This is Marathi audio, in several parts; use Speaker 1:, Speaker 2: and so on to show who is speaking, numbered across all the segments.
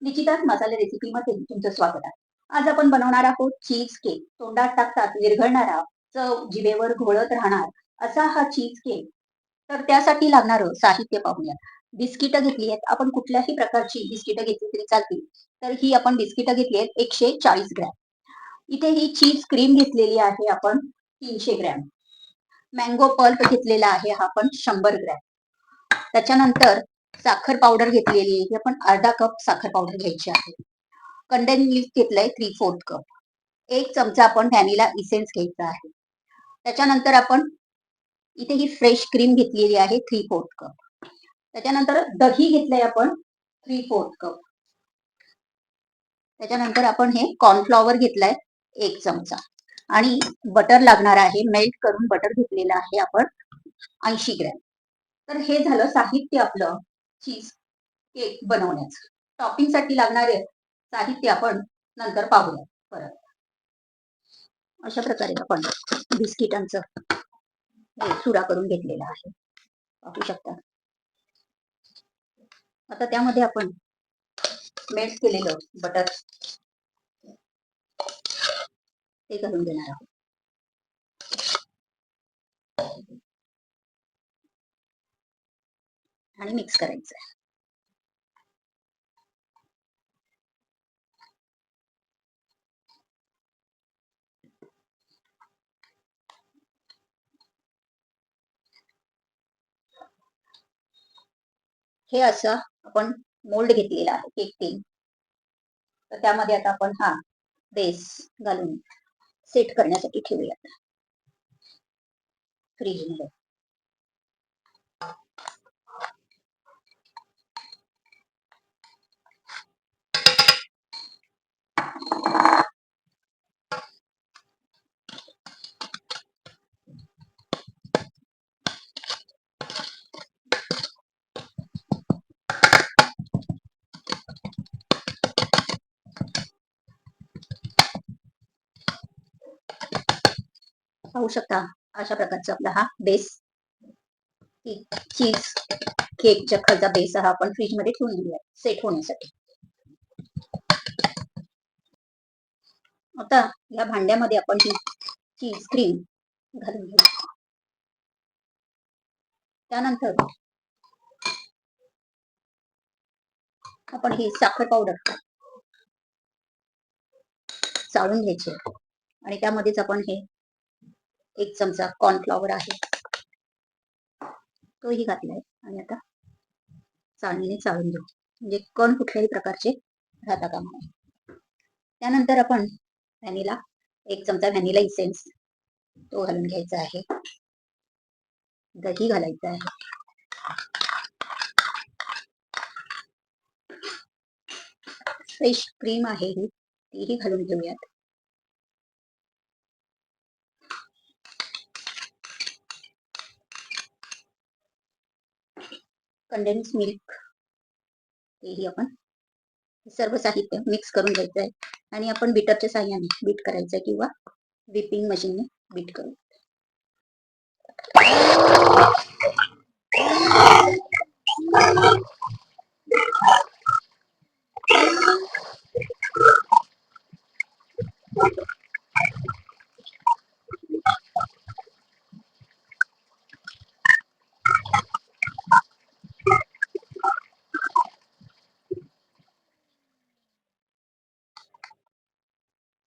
Speaker 1: निचिताच मसाले रेसिपीमध्ये तुमचं स्वागत आहे. आज आपण बनवणार आहोत चीज केक. तोंडात टाकतात विरघळणारा, चव जिभेवर घोळत राहणार असा हा चीज केक. तर त्यासाठी लागणारं साहित्य पाहूया. बिस्किटं घेतली आहेत. आपण कुठल्याही प्रकारची बिस्किटं घेतली तरी चालतील. तर ही आपण बिस्किटं घेतली आहेत 140 ग्रॅम. इथे ही चीज क्रीम घेतलेली आहे आपण 300 ग्रॅम. मँगो पल्प घेतलेला आहे हा आपण 100 ग्रॅम. त्याच्यानंतर साखर पावडर घेतलेली आहे. आपण अर्धा कप साखर पावडर घ्यायची आहे. कंडेन्स मिल्क घेतलंय 3/4 कप. 1 चमचा आपण व्हॅनिला इसेन्स घ्यायचा आहे. त्याच्यानंतर आपण इथे ही फ्रेश क्रीम घेतलेली आहे 3/4 कप. त्याच्यानंतर दही घेतलंय आपण 3/4 कप. त्याच्यानंतर आपण हे कॉर्नफ्लॉवर घेतलाय 1 चमचा आणि बटर लागणार आहे. मेल्ट करून बटर घेतलेलं आहे आपण 80 ग्रॅम. तर हे झालं साहित्य आपलं चीज केक बनवण्याचं. टॉपिंगसाठी लागणारे साहित्य आपण नंतर पाहूया परत. अशा प्रकारे आपण बिस्किटांचं हे चुरा करून घेतलेला आहे. पाहू शकता. आता त्यामध्ये आपण मेल्ट केलेलं बटर ते घालून देणार आहोत. आणि मिक्स करायचं आहे. हे असं आपण मोल्ड घेतलेला आहे केक टीन. तर त्यामध्ये आता आपण हा बेस घालून सेट करण्यासाठी ठेवूया फ्रीज मध्ये. पाहू शकता अशा प्रकारचा आपला हा बेस चीज केकच्या खालचा बेस हा आपण फ्रीज मध्ये ठेवून दिला सेट होण्यासाठी. आता या भांड्यामध्ये आपण ही चीज क्रीम घालून घेऊ. त्यानंतर आपण ही साखर पावडर चाळून घ्यायची आणि त्यामध्येच आपण हे 1 चमचा कॉर्नफ्लॉवर आहे तोही घातलाय आणि आता चाळणीने चाळून घेऊ म्हणजे कण कुठल्याही प्रकारचे राहता कामा नये. त्यानंतर आपण व्हॅनिला 1 चमचा व्हॅनिला इसेन्स तो घालून घ्यायचा आहे. दही घालायचं आहे. फ्रेश क्रीम आहे ही तीही घालून घेऊयात. कंडेन्स मिल्क तेही आपण सर्व साहित्य मिक्स करून घ्यायचं आहे आणि आपण बीटरच्या साहाय्याने बीट करायचं आहे किंवा व्हिपिंग मशीनने बीट करू.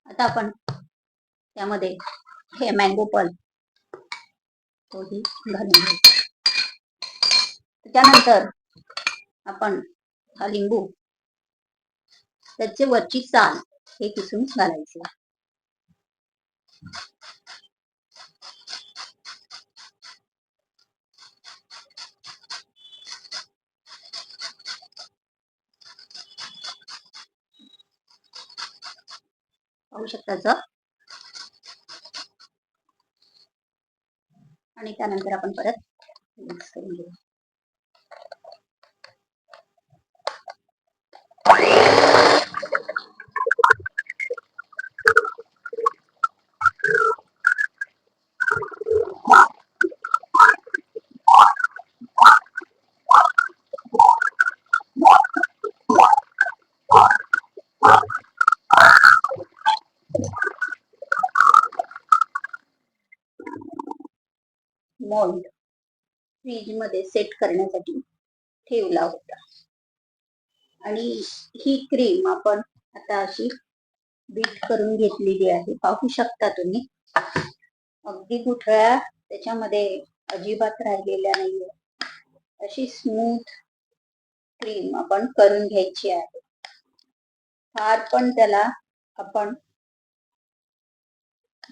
Speaker 1: आता आपण त्यामध्ये हे मँगो पल्प तोही घालून घेऊ. त्यानंतर आपण हा लिंबू त्याचे वरची साल हे किसून घालायचे. पाहू शकता आणि त्यानंतर आपण परत मिक्स करून घेऊ. मोल्ड फ्रीज मध्ये सेट करण्यासाठी ठेवला होता. आणि ही क्रीम आपण आता अशी बीट करून घेतलेली आहे. पाहू शकता तुम्ही, अगदी गुठळ्या त्याच्यामध्ये अजिबात राहिलेल्या नाहीये. अशी स्मूथ क्रीम आपण करून घ्यायची आहे. फार पण त्याला आपण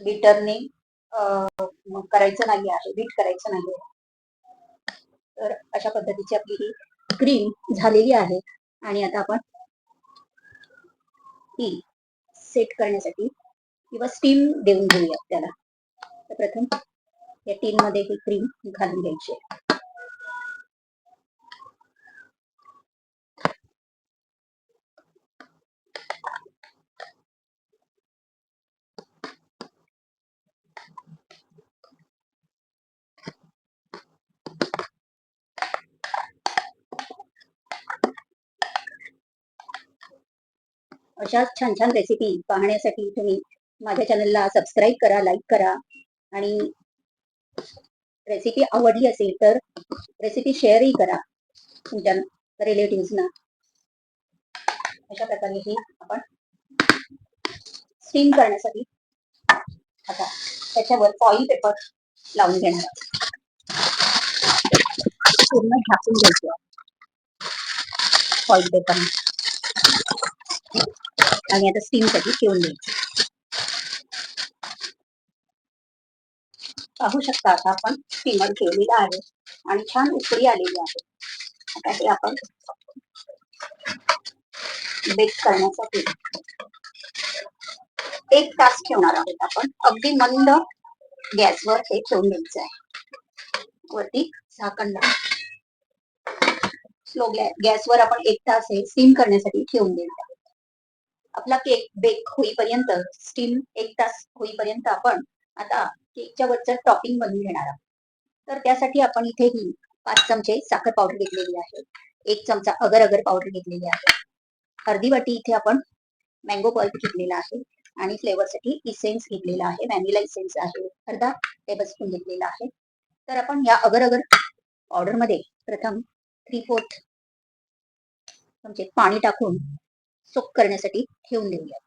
Speaker 1: बीटरने करायचं नाही आहे, बीट करायचं नाही. तर अशा पद्धतीची आपली ही क्रीम झालेली आहे. आणि आता आपण ती सेट करण्यासाठी किंवा स्टीम देऊन घेऊया त्याला. तर प्रथम या टीन मध्ये ही क्रीम घालून घ्यायची. अशाच छान छान रेसिपी पाहण्यासाठी तुम्ही माझ्या चॅनलला सबस्क्राईब करा, लाईक करा. आणि रेसिपी आवडली असेल तर रेसिपी शेअरही करा तुमच्या रिलेटिव्हजना. अशा प्रकारे ही आपण स्टीम करण्यासाठी आता त्याच्यावर फॉईल पेपर लावून घेणार आहोत. पूर्ण झाकून घ्यायचं फॉईल पेपर आणि आता स्टीम साठी ठेवून द्यायचं. पाहू शकता आता आपण स्टीमर ठेवलेला आहे आणि छान उकळी आलेली आहे. आता हे आपण बेक करण्यासाठी 1 तास ठेवणार आहोत. आपण अगदी मंद गॅसवर हे ठेवून द्यायचं आहे. वरती झाकण लावून स्लो गॅसवर आपण 1 तास हे स्टीम करण्यासाठी ठेवून द्यायचं. आपला केक बेक होईपर्यंत, स्टीम 1 तास होईपर्यंत आपण आता केकच्या वरचं टॉपिंग बनवून घेणार आहोत. तर त्यासाठी आपण इथे ही 5 चमचे साखर पावडर घेतलेली आहे. 1 चमचा अगर अगर पावडर घेतलेली आहे. अर्धी वाटी इथे आपण मँगो पल्प घेतलेला आहे आणि फ्लेवरसाठी इसेन्स घेतलेला आहे. व्हॅनिला इसेन्स आहे, अर्धा टेबलस्पून घेतलेला आहे. तर आपण या अगर अगर पावडर मध्ये प्रथम 3/4 चमचे पाणी टाकून सोक करण्यासाठी ठेवून देऊया.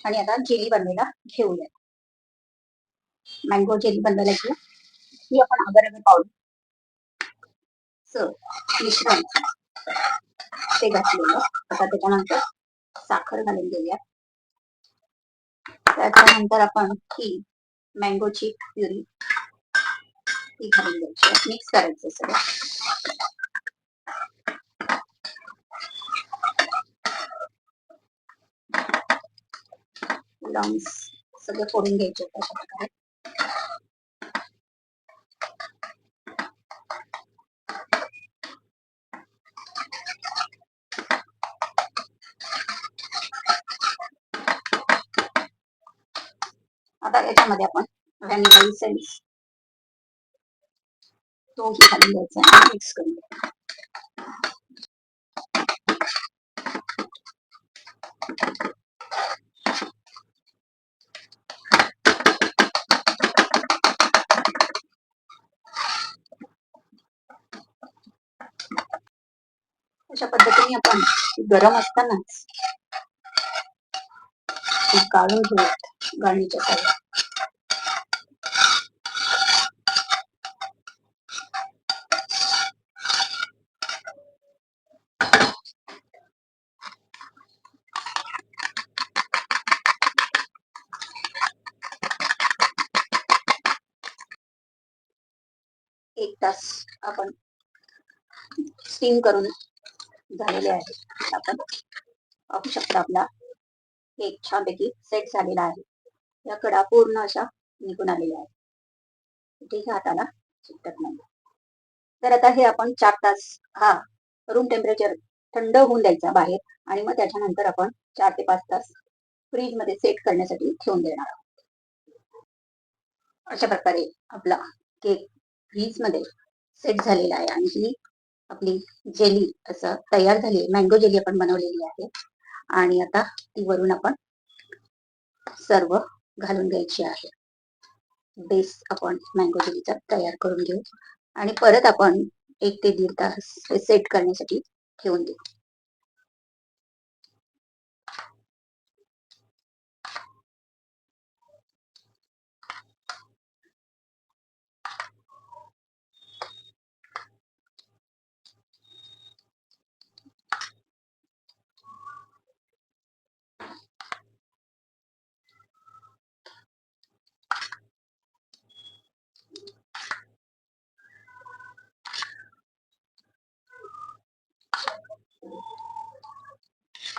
Speaker 1: आणि आता जेली बनवायला घेऊया. मँगो जेली बनवायला घेऊ. ही आपण अगर अगर पावडर मिश्रण ते घातलेलं. आता त्याच्यानंतर साखर घालून घेऊया. त्याच्यानंतर आपण ही मँगोची प्युरी ती घालून द्यायची, मिक्स करायचं सगळं. लॉंग्स सगळं फोडून घ्यायचे अशा प्रकारे. आता याच्यामध्ये आपण व्हॅनिला इसेन्स तोही घालून द्यायचा आणि मिक्स करून द्यायचा. अशा पद्धतीने आपण गरम असतानाच काढून घेऊयात गाळणीच्या साह्याने. एक तास आपण स्टीम करून झालेले आहे. आपण पाहू शकता आपला केक छानपैकी सेट झालेला आहे. या कडा पूर्ण अशा निघून आलेल्या आहेत. ठीक हाताला चिकटत नाही. तर आता हे आपण 4 तास हा रूम टेम्परेचर थंड होऊन द्यायचा बाहेर आणि मग त्याच्यानंतर आपण 4 ते 5 तास फ्रीज मध्ये सेट करण्यासाठी ठेवून देणार आहोत. अशा प्रकारे आपला केक फ्रीज मध्ये सेट झालेला आहे आणि ही आपली जेली असं तयार झाली. मँगो जेली आपण बनवलेली आहे आणि आता ती वरून आपण सर्व घालून घ्यायची आहे. बेस आपण मँगो जेलीचा तयार करून घेऊ आणि परत आपण 1 ते दीड तास सेट करण्यासाठी ठेवून देऊ.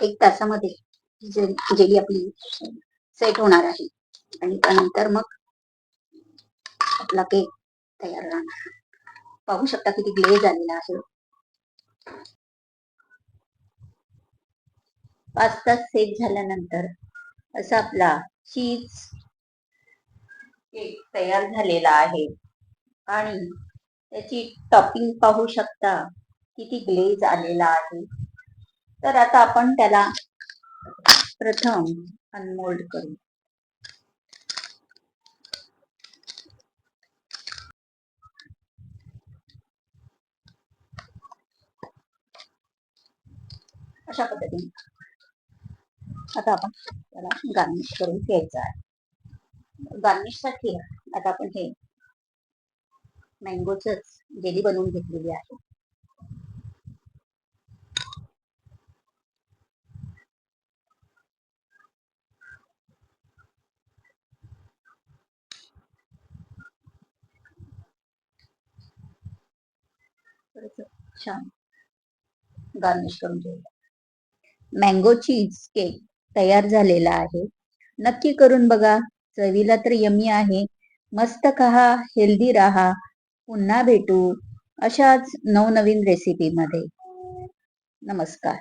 Speaker 1: एक तासामध्ये जेली आपली सेट होणार आहे आणि त्यानंतर मग आपला केक तयार राहणार. पाहू शकता किती ग्लेज आलेला आहे. 5 तास सेट झाल्यानंतर असा आपला चीज केक तयार झालेला आहे आणि त्याची टॉपिंग पाहू शकता किती ग्लेज आलेला आहे. तर आता आपण त्याला प्रथम अनमोल्ड करू. अशा पद्धतीने आता आपण त्याला गार्निश करून घ्यायचं आहे. गार्निश साठी आता आपण हे मँगोच जेली बनवून घेतलेली आहे. छान गार्निश करून घेऊया. मँगो चीज केक तयार झालेला आहे. नक्की करून बघा. चवीला तर यम्मी आहे. मस्त खा, हेल्दी राहा. पुन्हा भेटू अशाच नवनवीन रेसिपी मध्ये. नमस्कार.